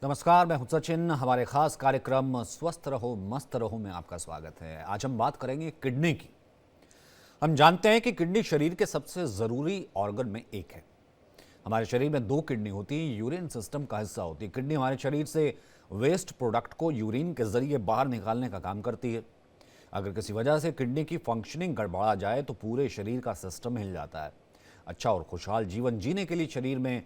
नमस्कार, मैं हूं सचिन। हमारे खास कार्यक्रम स्वस्थ रहो मस्त रहो में आपका स्वागत है। आज हम बात करेंगे किडनी की। हम जानते हैं कि किडनी शरीर के सबसे ज़रूरी ऑर्गन में एक है। हमारे शरीर में दो किडनी होती हैं, यूरिन सिस्टम का हिस्सा होती है। किडनी हमारे शरीर से वेस्ट प्रोडक्ट को यूरिन के जरिए बाहर निकालने का काम करती है। अगर किसी वजह से किडनी की फंक्शनिंग गड़बड़ा जाए तो पूरे शरीर का सिस्टम हिल जाता है। अच्छा और खुशहाल जीवन जीने के लिए शरीर में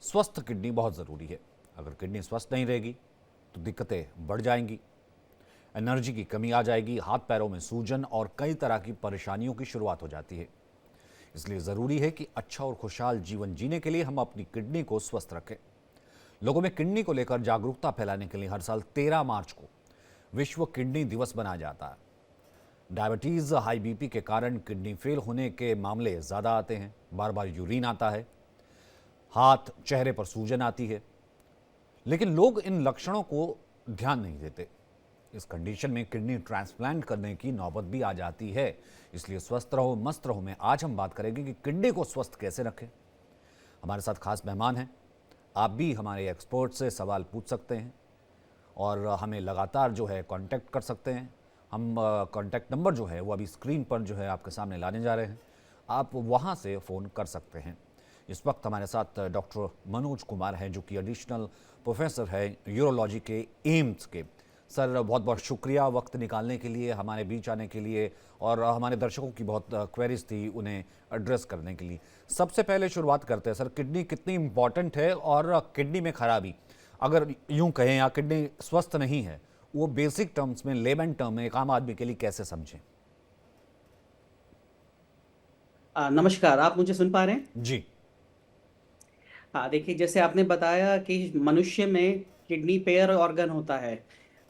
स्वस्थ किडनी बहुत ज़रूरी है। अगर किडनी स्वस्थ नहीं रहेगी तो दिक्कतें बढ़ जाएंगी, एनर्जी की कमी आ जाएगी, हाथ पैरों में सूजन और कई तरह की परेशानियों की शुरुआत हो जाती है। इसलिए ज़रूरी है कि अच्छा और खुशहाल जीवन जीने के लिए हम अपनी किडनी को स्वस्थ रखें। लोगों में किडनी को लेकर जागरूकता फैलाने के लिए हर साल 13 मार्च को विश्व किडनी दिवस मनाया जाता है। डायबिटीज़, हाई बीपी के कारण किडनी फेल होने के मामले ज़्यादा आते हैं। बार बार यूरिन आता है, हाथ चेहरे पर सूजन आती है, लेकिन लोग इन लक्षणों को ध्यान नहीं देते। इस कंडीशन में किडनी ट्रांसप्लांट करने की नौबत भी आ जाती है। इसलिए स्वस्थ रहो मस्त रहो में आज हम बात करेंगे कि किडनी को स्वस्थ कैसे रखें। हमारे साथ खास मेहमान हैं। आप भी हमारे एक्सपर्ट से सवाल पूछ सकते हैं और हमें लगातार जो है कांटेक्ट कर सकते हैं। हम कांटेक्ट नंबर जो है वो अभी स्क्रीन पर जो है आपके सामने लाने जा रहे हैं, आप वहाँ से फ़ोन कर सकते हैं। इस वक्त हमारे साथ डॉक्टर मनोज कुमार हैं, जो कि एडिशनल प्रोफेसर है यूरोलॉजी के एम्स के। सर, बहुत बहुत शुक्रिया वक्त निकालने के लिए, हमारे बीच आने के लिए, और हमारे दर्शकों की बहुत क्वेरीज थी उन्हें एड्रेस करने के लिए। सबसे पहले शुरुआत करते हैं सर, किडनी कितनी इम्पॉर्टेंट है और किडनी में खराबी, अगर यूं कहें, या किडनी स्वस्थ नहीं है, वो बेसिक टर्म्स में, लेमन टर्म में एक आम आदमी के लिए कैसे समझें? नमस्कार। आप मुझे सुन पा रहे हैं? जी। हाँ, देखिए, जैसे आपने बताया कि मनुष्य में किडनी पेयर ऑर्गन होता है।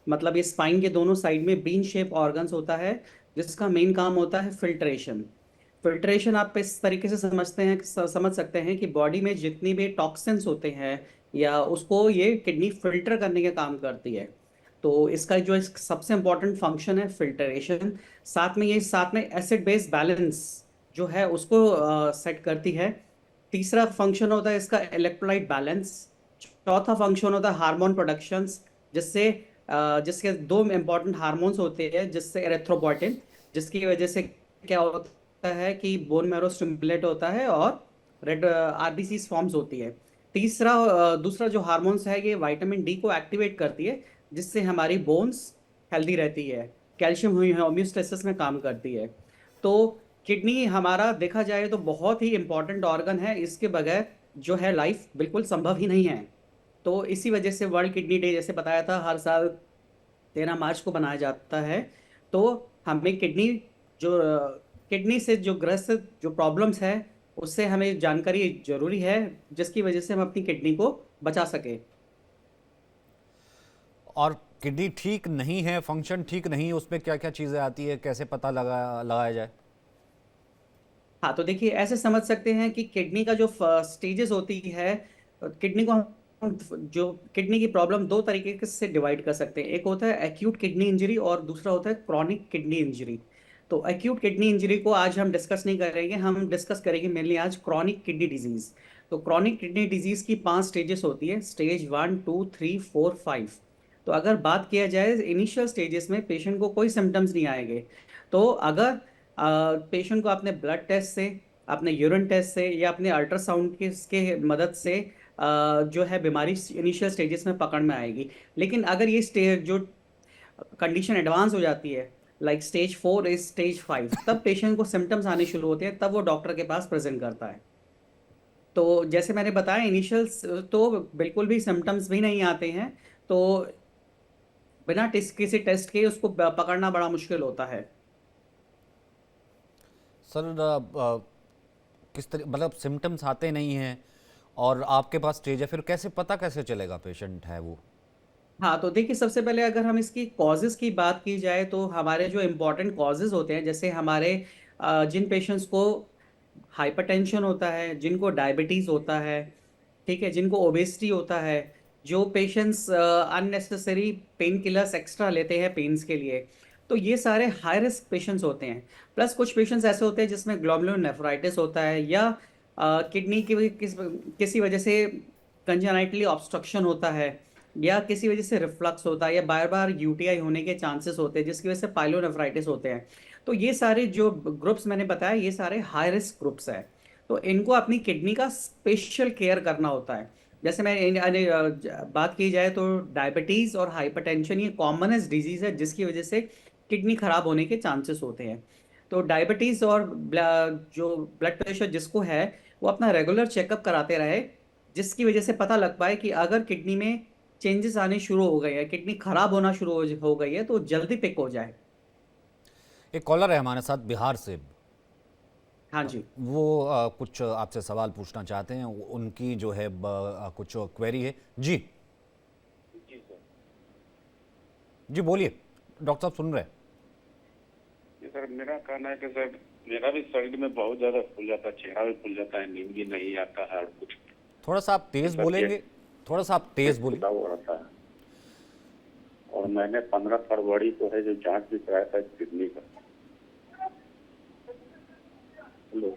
मतलब ये स्पाइन के दोनों साइड में बीन शेप ऑर्गन्स होता है, जिसका मेन काम होता है फिल्ट्रेशन। फिल्ट्रेशन आप इस तरीके से समझते हैं, समझ सकते हैं कि बॉडी में जितनी भी टॉक्सिन्स होते हैं या उसको ये किडनी फिल्टर करने का काम करती है। तो इसका जो सबसे इम्पोर्टेंट फंक्शन है फिल्ट्रेशन। साथ में एसिड बेस बैलेंस जो है उसको सेट करती है। तीसरा फंक्शन होता है इसका इलेक्ट्रोलाइट बैलेंस। चौथा फंक्शन होता है हार्मोन प्रोडक्शंस, जिससे जिसके दो इंपॉर्टेंट हार्मोन्स होते हैं, जिससे एरिथ्रोपोइटिन, जिसकी वजह से क्या होता है कि बोन मैरो स्टिमुलेट होता है और रेड आरबीसी फॉर्म्स होती है। दूसरा जो हार्मोन्स है ये विटामिन डी को एक्टिवेट करती है, जिससे हमारी बोन्स हेल्दी रहती है। कैल्शियम होम्योस्टेसिस में काम करती है। तो किडनी हमारा देखा जाए तो बहुत ही इंपॉर्टेंट ऑर्गन है। इसके बगैर जो है लाइफ बिल्कुल संभव ही नहीं है। तो इसी वजह से वर्ल्ड किडनी डे जैसे बताया था, हर साल 13 मार्च को बनाया जाता है। तो हमें जो किडनी से जो ग्रस्त जो प्रॉब्लम्स है उससे हमें जानकारी जरूरी है, जिसकी वजह से हम अपनी किडनी को बचा सके। और किडनी ठीक नहीं है, फंक्शन ठीक नहीं है, उसमें क्या क्या चीज़ें आती है, कैसे पता लगाया जाए? हाँ, तो देखिए, ऐसे समझ सकते हैं कि किडनी का जो स्टेजेस होती है, किडनी को हम जो किडनी की प्रॉब्लम दो तरीके से डिवाइड कर सकते हैं। एक होता है एक्यूट किडनी इंजरी और दूसरा होता है क्रॉनिक किडनी इंजरी। तो एक्यूट किडनी इंजरी को आज हम डिस्कस नहीं करेंगे, हम डिस्कस करेंगे मेनली आज क्रॉनिक किडनी डिजीज। तो क्रॉनिक किडनी डिजीज की 5 स्टेजेस होती है, स्टेज 1, 2, 3, 4, 5। तो अगर बात किया जाए इनिशियल स्टेजेस में पेशेंट को कोई सिम्टम्स नहीं आएंगे। तो अगर पेशेंट को अपने ब्लड टेस्ट से, अपने यूरिन टेस्ट से या अपने अल्ट्रासाउंड के मदद से जो है बीमारी इनिशियल स्टेजेस में पकड़ में आएगी। लेकिन अगर ये स्टेज जो कंडीशन एडवांस हो जाती है, लाइक स्टेज 4 इज स्टेज 5, तब पेशेंट को सिम्टम्स आने शुरू होते हैं, तब वो डॉक्टर के पास प्रेजेंट करता है। तो जैसे मैंने बताया, इनिशियल तो बिल्कुल भी सिम्टम्स भी नहीं आते हैं। तो बिना किसी टेस्ट के उसको पकड़ना बड़ा मुश्किल होता है। सर, किस तरह, मतलब सिम्टम्स आते नहीं हैं और आपके पास स्टेज है, फिर कैसे पता कैसे चलेगा पेशेंट है वो? हाँ, तो देखिए, सबसे पहले अगर हम इसकी कॉजेज़ की बात की जाए तो हमारे जो इम्पोर्टेंट कॉजेज़ होते हैं, जैसे हमारे जिन पेशेंट्स को हाइपरटेंशन होता है, जिनको डायबिटीज़ होता है, ठीक है, जिनको ओबेसिटी होता है, जो patients unnecessary pain killers extra लेते हैं पेन्स के लिए, तो ये सारे हाई रिस्क पेशेंट्स होते हैं। प्लस कुछ पेशेंट्स ऐसे होते हैं जिसमें ग्लोमेरुलनेफ्राइटिस होता है, या किडनी की किसी वजह से कंजेनाइटली ऑब्स्ट्रक्शन होता है। या किसी वजह से रिफ्लक्स होता है या बार बार यूटीआई होने के चांसेस होते हैं जिसकी वजह से पाइलोनेफ्राइटिस होते हैं। तो ये सारे जो ग्रुप्स मैंने बताया ये सारे हाई रिस्क ग्रुप्स हैं। तो इनको अपनी किडनी का स्पेशल केयर करना होता है। जैसे बात की जाए तो डायबिटीज और हाइपरटेंशन ये कॉमनेस्ट डिजीज है जिसकी वजह से किडनी खराब होने के चांसेस होते हैं। तो डायबिटीज और जो ब्लड प्रेशर जिसको है वो अपना रेगुलर चेकअप कराते रहे, जिसकी वजह से पता लग पाए कि अगर किडनी में चेंजेस आने शुरू हो गए हैं, किडनी खराब होना शुरू हो गई है, तो जल्दी पिक हो जाए। एक कॉलर है हमारे साथ बिहार से। हाँ जी। वो कुछ आपसे सवाल पूछना चाहते हैं, उनकी जो है कुछ क्वेरी है जी। जी सर। जी बोलिए, डॉक्टर साहब सुन रहे हैं। जी सर, मेरा कहना है कि सर मेरा भी शरीर में बहुत ज्यादा फूल जाता है, चेहरा भी फूल जाता है, नींद भी नहीं आता है और कुछ थोड़ा सा आप तेज बोलेंगे, थोड़ा सा आप तेज बोलिए। फूला हुआ रहता है। और मैंने 15 फरवरी को है जो जांच भी कराया था किडनी का। हेलो,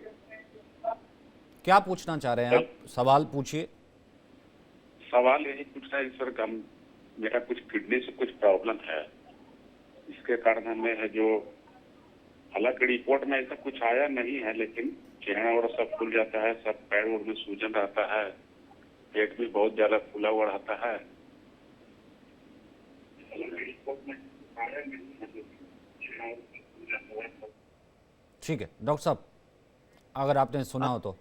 क्या पूछना चाह रहे हैं आप? सवाल पूछिए। सवाल यही पूछना है सर का मेरा कुछ किडनी से कुछ प्रॉब्लम है, इसके कारण हमें है जो, हालांकि रिपोर्ट में ऐसा कुछ आया नहीं है, लेकिन चेहरा और सब फूल जाता है, सब पैर और में सूजन रहता है, पेट भी बहुत ज्यादा फूला हुआ रहता है। ठीक है डॉक्टर साहब, अगर आपने सुना हो तो।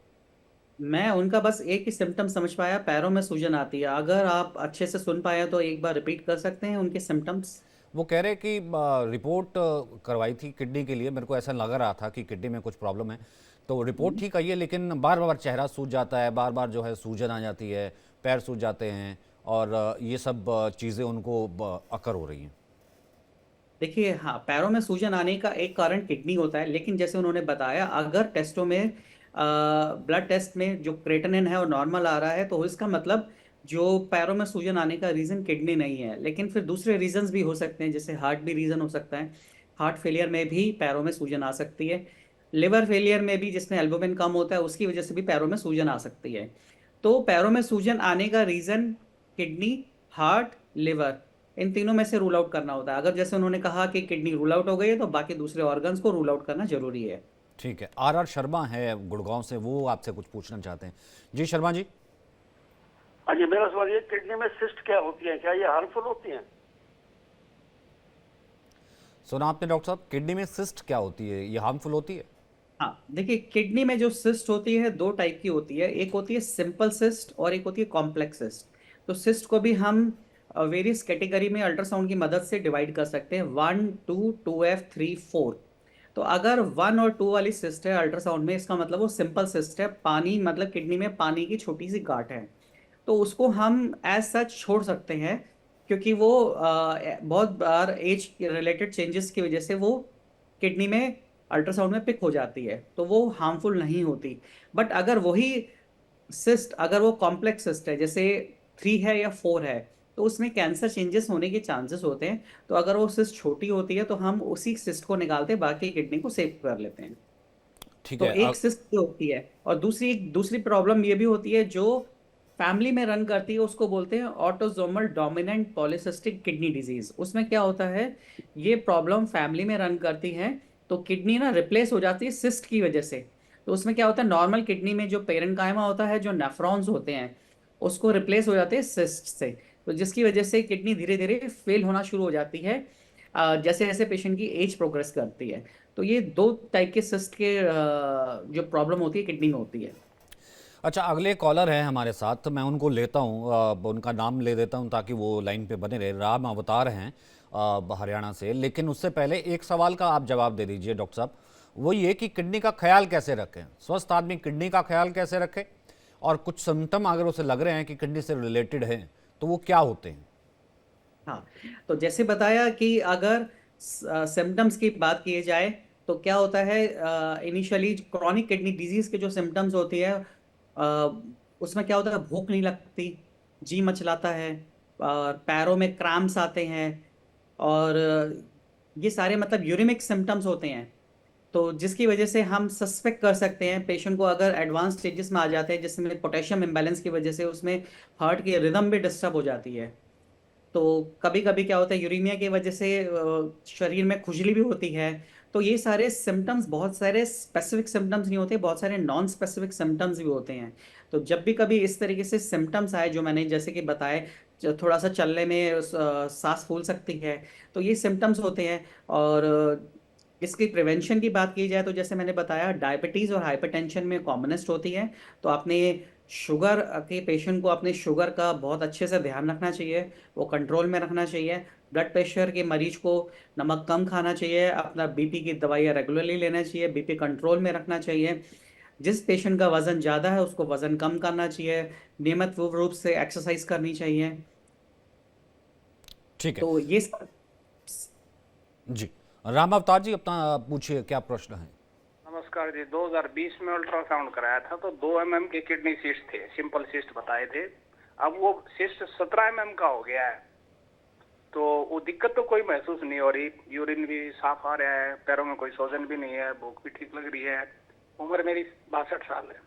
मैं उनका बस एक ही सिम्टम समझ पाया, पैरों में सूजन आती है। अगर आप अच्छे से सुन पाए तो एक बार रिपीट कर सकते हैं उनके सिम्टम्स। वो कह रहे कि रिपोर्ट करवाई थी किडनी के लिए, मेरे को ऐसा लग रहा था कि किडनी में कुछ प्रॉब्लम है, तो रिपोर्ट ठीक आई है, लेकिन बार बार चेहरा सूज जाता है, बार बार जो है सूजन आ जाती है, पैर सूज जाते हैं, और ये सब चीज़ें उनको अकर हो रही हैं। देखिए, हाँ, पैरों में सूजन आने का एक कारण किडनी होता है, लेकिन जैसे उन्होंने बताया अगर टेस्टों में ब्लड टेस्ट में जो क्रेटिनिन है वो नॉर्मल आ रहा है तो इसका मतलब जो पैरों में सूजन आने का रीज़न किडनी नहीं है। लेकिन फिर दूसरे रीजंस भी हो सकते हैं, जैसे हार्ट भी रीज़न हो सकता है। हार्ट फेलियर में भी पैरों में सूजन आ सकती है। लिवर फेलियर में भी, जिसमें एल्बुमिन कम होता है, उसकी वजह से भी पैरों में सूजन आ सकती है। तो पैरों में सूजन आने का रीज़न किडनी, हार्ट, लिवर, इन तीनों में से रूल आउट करना होता है। अगर जैसे उन्होंने कहा कि किडनी रूल आउट हो गई है तो बाकी दूसरे ऑर्गन्स को रूल आउट करना जरूरी है। ठीक है, आर शर्मा है गुड़गांव से, वो आपसे कुछ पूछना चाहते हैं। जी शर्मा जी। हाँ जी, मेरा सवाल ये, किडनी में सिस्ट क्या होती है, क्या ये हार्मफुल होती हैं? सुना आपने डॉक्टर साहब, किडनी में सिस्ट क्या होती है, ये हार्मफुल होती है? हाँ, देखिए, किडनी में जो सिस्ट होती है दो टाइप की होती है। एक होती है सिंपल सिस्ट और एक होती है कॉम्प्लेक्स सिस्ट। तो सिस्ट को भी हम वेरियस कैटेगरी में अल्ट्रासाउंड की मदद से डिवाइड कर सकते हैं, 1, 2, 2F, 3, 4। तो अगर 1 और 2 वाली सिस्ट है अल्ट्रासाउंड में, इसका मतलब वो सिंपल सिस्ट है, पानी मतलब किडनी में पानी की छोटी सी गांठ है। तो उसको हम एज सच छोड़ सकते हैं, क्योंकि वो बहुत बार एज रिलेटेड चेंजेस की वजह से वो किडनी में अल्ट्रासाउंड में पिक हो जाती है, तो वो हार्मफुल नहीं होती। बट अगर वही सिस्ट, अगर वो कॉम्प्लेक्स सिस्ट है, जैसे 3 है या 4 है, तो उसमें कैंसर चेंजेस होने के चांसेस होते हैं। तो अगर वो सिस्ट छोटी होती है तो हम उसी सिस्ट को निकालते हैं, बाकी किडनी को सेव कर लेते हैं। ठीक तो है। एक सिस्ट जो होती है, और दूसरी दूसरी प्रॉब्लम ये भी होती है जो फैमिली में रन करती है, उसको बोलते हैं autosomal dominant polycystic kidney disease. उसमें क्या होता है, ये प्रॉब्लम फैमिली में रन करती है, तो किडनी ना रिप्लेस हो जाती है सिस्ट की वजह से। तो उसमें क्या होता है, नॉर्मल किडनी में जो पेरेन्काइमा होता है, जो नेफ्रॉन्स होते हैं, उसको रिप्लेस हो जाते हैं सिस्ट से। तो जिसकी वजह से किडनी धीरे धीरे फेल होना शुरू हो जाती है जैसे जैसे पेशेंट की एज प्रोग्रेस करती है। तो ये दो टाइप के सिस्ट के जो प्रॉब्लम होती है किडनी में होती है। अच्छा, अगले कॉलर हैं हमारे साथ, तो मैं उनको लेता हूँ, उनका नाम ले देता हूँ ताकि वो लाइन पे बने रहे। राम अवतार हैं हरियाणा से, लेकिन उससे पहले एक सवाल का आप जवाब दे दीजिए डॉक्टर साहब। वो ये कि किडनी का ख्याल कैसे रखें, स्वस्थ आदमी किडनी का ख्याल कैसे रखे, और कुछ सिम्टम अगर उसे लग रहे हैं कि किडनी से रिलेटेड हैं तो वो क्या होते हैं? हाँ, तो जैसे बताया कि अगर सिम्टम्स की बात की जाए तो क्या होता है, इनिशियली क्रॉनिक किडनी डिजीज के जो सिम्टम्स होती है, उसमें क्या होता है, भूख नहीं लगती, जी मचलाता है, और पैरों में क्रैम्प्स आते हैं, और ये सारे मतलब यूरिमिक सिम्टम्स होते हैं। तो जिसकी वजह से हम सस्पेक्ट कर सकते हैं पेशेंट को, अगर एडवांस स्टेजेस में आ जाते हैं जिसमें पोटेशियम इम्बैलेंस की वजह से उसमें हार्ट की रिदम भी डिस्टर्ब हो जाती है। तो कभी कभी क्या होता है, यूरीमिया की वजह से शरीर में खुजली भी होती है। तो ये सारे सिम्टम्स, बहुत सारे स्पेसिफिक सिम्टम्स नहीं होते, बहुत सारे नॉन स्पेसिफिक सिम्टम्स भी होते हैं। तो जब भी कभी इस तरीके से सिम्टम्स आए जो मैंने जैसे कि बताए, थोड़ा सा चलने में सांस फूल सकती है, तो ये सिम्टम्स होते हैं। और इसकी प्रिवेंशन की बात की जाए तो जैसे मैंने बताया, डायबिटीज और हाइपरटेंशन में कॉमनेस्ट होती है। तो आपने शुगर के पेशेंट को अपने शुगर का बहुत अच्छे से ध्यान रखना चाहिए, वो कंट्रोल में रखना चाहिए। ब्लड प्रेशर के मरीज को नमक कम खाना चाहिए, अपना बीपी की दवाइयाँ रेगुलरली लेना चाहिए, बीपी कंट्रोल में रखना चाहिए। जिस पेशेंट का वजन ज़्यादा है उसको वजन कम करना चाहिए, नियमित रूप से एक्सरसाइज करनी चाहिए। ठीक है तो ये सब। जी। राम अवतार जी, अपना पूछिए, क्या प्रश्न है? नमस्कार जी। 2020 में अल्ट्रासाउंड कराया था तो 2 mm के किडनी सिस्ट थे, सिंपल सिस्ट बताए थे। अब वो सिस्ट 17 mm का हो गया है। तो वो दिक्कत तो कोई महसूस नहीं हो रही, यूरिन भी साफ आ रहा है, पैरों में कोई सोजन भी नहीं है, भूख भी ठीक लग रही है। उम्र मेरी 62 साल है।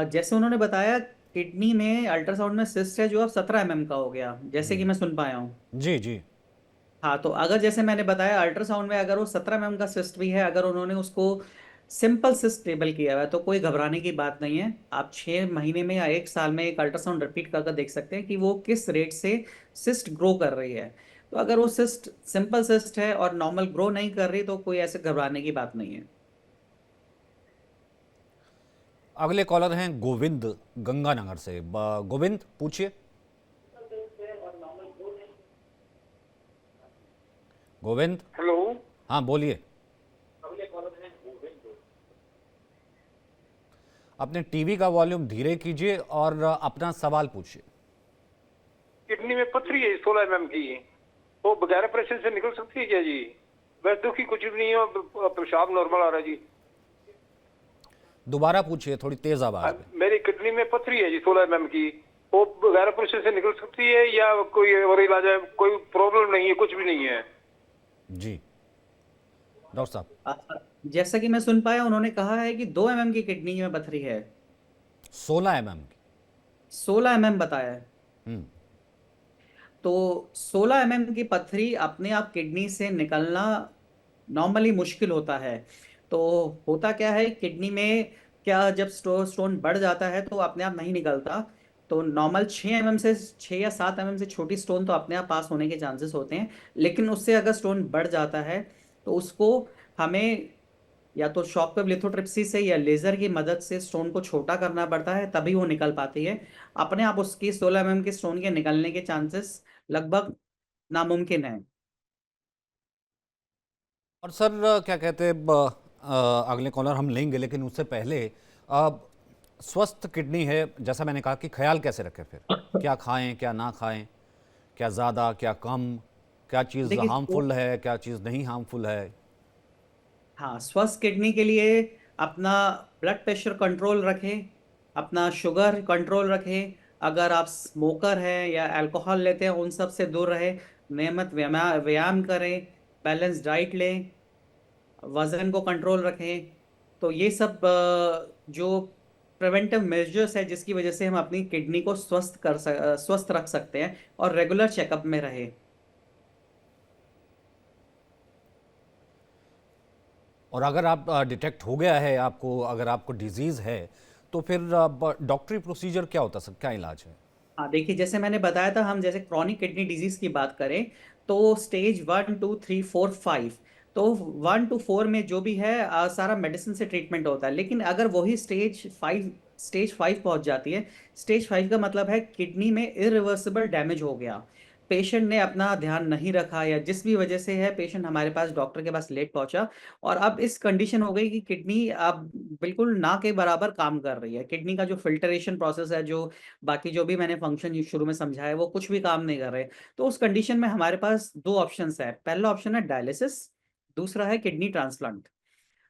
जैसे उन्होंने बताया, किडनी में अल्ट्रासाउंड में सिस्ट है जो अब 17 mm का हो गया, जैसे कि मैं सुन पाया हूँ। जी जी। हाँ, तो अगर जैसे मैंने बताया अल्ट्रासाउंड में अगर वो 17 mm का सिस्ट भी है, अगर उन्होंने उसको सिंपल सिस्ट लेबल किया हुआ है तो कोई घबराने की बात नहीं है। आप 6 महीने में या 1 साल में एक अल्ट्रासाउंड रिपीट करके देख सकते हैं कि वो किस रेट से सिस्ट ग्रो कर रही है। तो अगर वो सिस्ट सिंपल सिस्ट है और नॉर्मल ग्रो नहीं कर रही तो कोई ऐसे घबराने की बात नहीं है। अगले कॉलर हैं गोविंद, गंगानगर से। गोविंद, पूछिए। गोविंद, हेलो। हाँ बोलिए। अपने टीवी का वॉल्यूम धीरे कीजिए और अपना सवाल पूछिए। किडनी में पथरी है 16 mm की, वो बगैर ऑपरेशन से निकल सकती है क्या जी? वैसे दुखी कुछ भी नहीं है, पेशाब नॉर्मल आ रहा है जी। दोबारा पूछिए, थोड़ी तेज आवाज में। मेरी किडनी में पथरी है जी 16 mm की, वो बगैर ऑपरेशन से निकल सकती है या कोई और इलाज है? कोई प्रॉब्लम नहीं है, कुछ भी नहीं है जी डॉक्टर साहब। जैसा कि मैं सुन पाया, उन्होंने कहा है कि 2 mm की किडनी में पथरी है। 16 mm की। 16 mm बताया है। हम्म। तो 16 mm की पथरी अपने आप किडनी से निकलना नॉर्मली मुश्किल होता है। तो होता क्या है किडनी में, क्या जब स्टोन बढ़ जाता है तो अपने आप नहीं निकलता। तो नॉर्मल 6 mm से 6 या 7 mm से छोटी स्टोन तो अपने आप पास होने के चांसेस होते हैं। लेकिन उससे अगर स्टोन बढ़ जाता है तो उसको हमें या तो शॉक वेव लिथोट्रिप्सी से या लेजर की मदद से स्टोन को छोटा करना पड़ता है, तभी वो निकल पाती है। अपने आप उसकी 16 mm के स्टोन के निकलने के चांसेस लगभग नामुमकिन है। और सर, क्या कहते हैं, अगले कॉलर हम लेंगे, लेकिन उससे पहले स्वस्थ किडनी है, जैसा मैंने कहा, कि ख्याल कैसे रखें फिर? क्या खाएं, क्या ना खाएं, क्या ज़्यादा, क्या कम, क्या चीज़ देखिए, हार्मफुल है, क्या चीज़ नहीं हार्मफुल है? हाँ, स्वस्थ किडनी के लिए अपना ब्लड प्रेशर कंट्रोल रखें, अपना शुगर कंट्रोल रखें। अगर आप स्मोकर हैं या अल्कोहल लेते हैं उन सब से दूर रहें। नियमित व्यायाम व्यायाम करें, बैलेंस डाइट लें, वजन को कंट्रोल रखें। तो ये सब जो प्रिवेंटिव मेजर्स है जिसकी वजह से हम अपनी किडनी को स्वस्थ रख सकते हैं और रेगुलर चेकअप में रहे। और अगर आप डिटेक्ट हो गया है आपको, अगर आपको डिजीज़ है, तो फिर डॉक्टरी प्रोसीजर क्या होता है सर, क्या इलाज है? हाँ, देखिए, जैसे मैंने बताया था, हम जैसे क्रॉनिक किडनी डिजीज की बात करें तो स्टेज 1, 2, 3, 4, 5। तो 1 to 4 में जो भी है सारा मेडिसिन से ट्रीटमेंट होता है। लेकिन अगर वही स्टेज 5 पहुंच जाती है, स्टेज 5 का मतलब है किडनी में इरिवर्सिबल डैमेज हो गया, पेशेंट ने अपना ध्यान नहीं रखा या जिस भी वजह से है पेशेंट हमारे पास डॉक्टर के पास लेट पहुंचा, और अब इस कंडीशन हो गई कि किडनी अब बिल्कुल ना के बराबर काम कर रही है। किडनी का जो फिल्टरेशन प्रोसेस है, जो बाकी जो भी मैंने फंक्शन शुरू में समझाया है, वो कुछ भी काम नहीं कर रहे। तो उस कंडीशन में हमारे पास दो ऑप्शंस है। पहला ऑप्शन है डायलिसिस, दूसरा है किडनी ट्रांसप्लांट।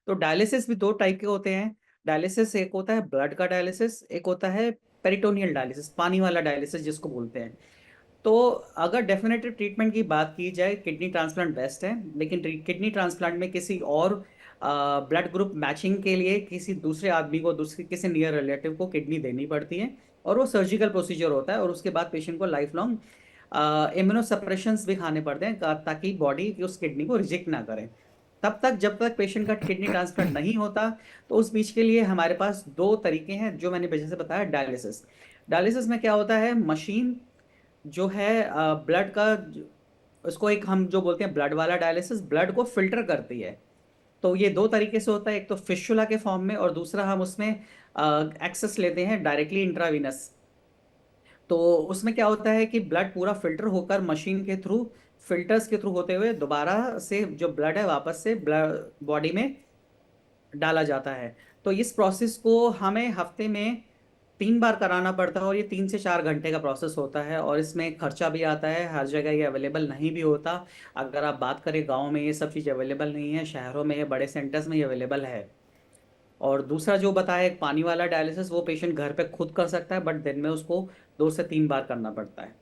तो डायलिसिस भी दो टाइप के होते हैं। डायलिसिस एक होता है ब्लड का डायलिसिस, एक होता है पेरिटोनियल डायलिसिस, पानी वाला डायलिसिस जिसको बोलते हैं। तो अगर डेफिनेटिव ट्रीटमेंट की बात की जाए, किडनी ट्रांसप्लांट बेस्ट है। लेकिन किडनी ट्रांसप्लांट में किसी और ब्लड ग्रुप मैचिंग के लिए किसी दूसरे आदमी को, दूसरे किसी नियर रिलेटिव को किडनी देनी पड़ती है। और वो सर्जिकल प्रोसीजर होता है, और उसके बाद पेशेंट को लाइफ लॉन्ग इम्यूनोसप्रेशंस भी खाने पड़ते हैं ताकि बॉडी उस किडनी को रिजेक्ट ना करे। तब तक जब तक पेशेंट का किडनी ट्रांसप्लांट नहीं होता, तो उस बीच के लिए हमारे पास दो तरीके हैं, जो मैंने जैसे बताया डायलिसिस। डायलिसिस में क्या होता है, मशीन जो है ब्लड का उसको एक हम जो बोलते हैं ब्लड वाला डायलिसिस, ब्लड को फिल्टर करती है। तो ये दो तरीके से होता है, एक तो फिस्टुला के फॉर्म में, और दूसरा हम उसमें एक्सेस लेते हैं डायरेक्टली इंट्रावीनस। तो उसमें क्या होता है कि ब्लड पूरा फिल्टर होकर मशीन के थ्रू, फिल्टर्स के थ्रू होते हुए दोबारा से जो ब्लड है वापस से ब्लड बॉडी में डाला जाता है। तो इस प्रोसेस को हमें हफ्ते में 3 बार कराना पड़ता है, और ये 3 से 4 घंटे का प्रोसेस होता है, और इसमें खर्चा भी आता है। हर जगह ये अवेलेबल नहीं भी होता। अगर आप बात करें गांव में ये सब चीज़ अवेलेबल नहीं है, शहरों में ये बड़े सेंटर्स में ये अवेलेबल है। और दूसरा जो बताया एक पानी वाला डायलिसिस, वो पेशेंट घर पे खुद कर सकता है, बट दिन में उसको 2 से 3 बार करना पड़ता है।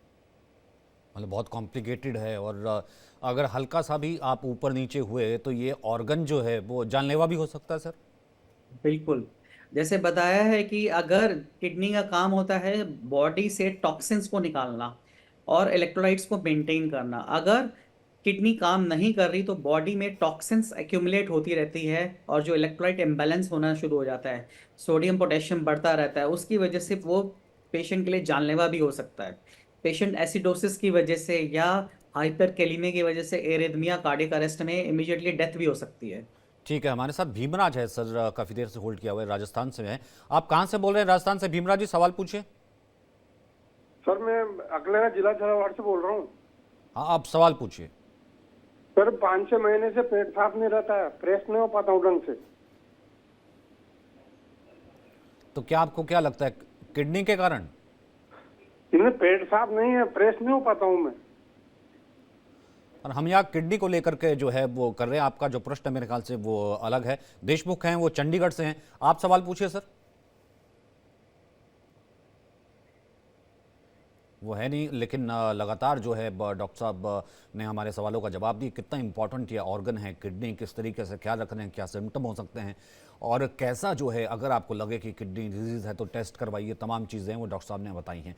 मतलब बहुत कॉम्प्लिकेटेड है, और अगर हल्का सा भी आप ऊपर नीचे हुए तो ये ऑर्गन जो है वो जानलेवा भी हो सकता है सर। बिल्कुल, जैसे बताया है कि अगर किडनी का काम होता है बॉडी से टॉक्सिन्स को निकालना और इलेक्ट्रोलाइट्स को मेंटेन करना, अगर किडनी काम नहीं कर रही तो बॉडी में टॉक्सिन्स एक्यूमुलेट होती रहती है, और जो इलेक्ट्रोलाइट इम्बैलेंस होना शुरू हो जाता है, सोडियम पोटेशियम बढ़ता रहता है, उसकी वजह से वो पेशेंट के लिए जानलेवा भी हो सकता है। पेशेंट एसिडोसिस की वजह से या हाइपरकेलेमिया की वजह से, एरिथमिया, कार्डियक अरेस्ट में इमीडिएटली डेथ भी हो सकती है। ठीक है, हमारे साथ भीमराज है सर, काफ़ी देर से होल्ड किया हुआ है, राजस्थान से है। आप कहाँ से बोल रहे हैं? राजस्थान से। भीमराज जी, सवाल पूछिए। सर मैं अगले जिला झालावाड़ से बोल रहा हूँ। हाँ, आप सवाल पूछिए। सर 5-6 महीने से पेट साफ नहीं रहता है, फ्रेश नहीं हो पाता हूँ ढंग से। तो क्या आपको क्या लगता है, किडनी के कारण? इनमें पेट साफ नहीं है, फ्रेश नहीं हो पाता हूँ मैं। और हम यहाँ किडनी को लेकर के जो है वो कर रहे हैं। आपका जो प्रश्न है मेरे ख्याल से वो अलग है। देशमुख हैं, वो चंडीगढ़ से हैं। आप सवाल पूछिए सर। वो है नहीं, लेकिन लगातार जो है डॉक्टर साहब ने हमारे सवालों का जवाब दिया। कितना इंपॉर्टेंट ये ऑर्गन है किडनी, किस तरीके से ख्याल रखना है, क्या सिम्टम हो सकते हैं, और कैसा जो है अगर आपको लगे कि किडनी डिजीज़ है तो टेस्ट करवाइए। तमाम चीज़ें वो डॉक्टर साहब ने बताई हैं।